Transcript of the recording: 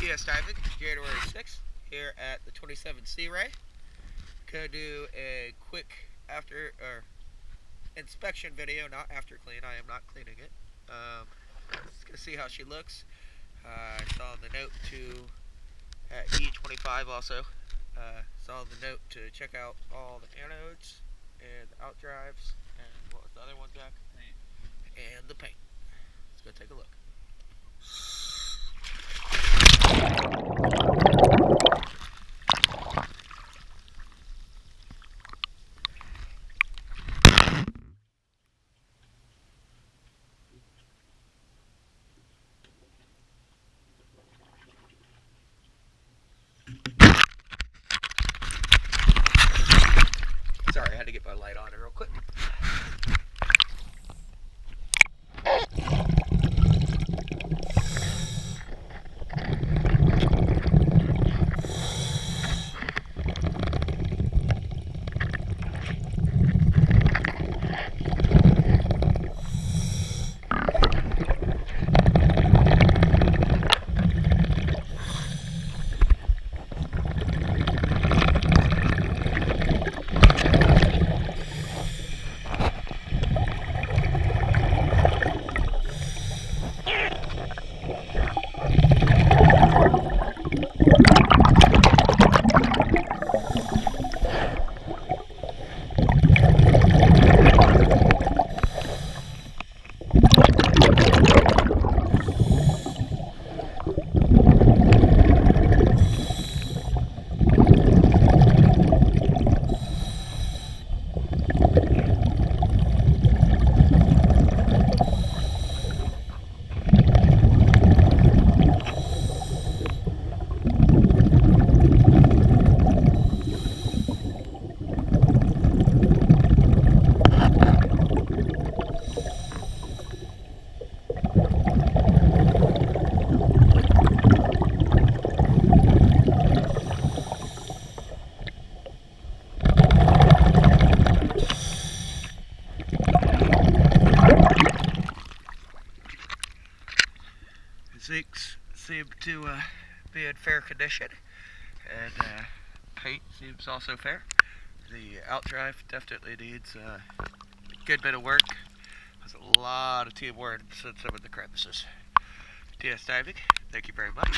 TS diving, January 6th, here at the 27 Searay. Gonna do a quick inspection video, not after clean. I am not cleaning it. Just gonna see how she looks. I saw the note to at E25 also. Saw the note to check out all the anodes and the outdrives and what was the other one, Jack? Paint. And the paint. Let's go take a look. Sorry, I had to get my light on it real quick. Zincs seem to be in fair condition, and paint seems also fair. The outdrive definitely needs a good bit of work. There's a lot of teamwork in some of the crevices. TS Diving, thank you very much.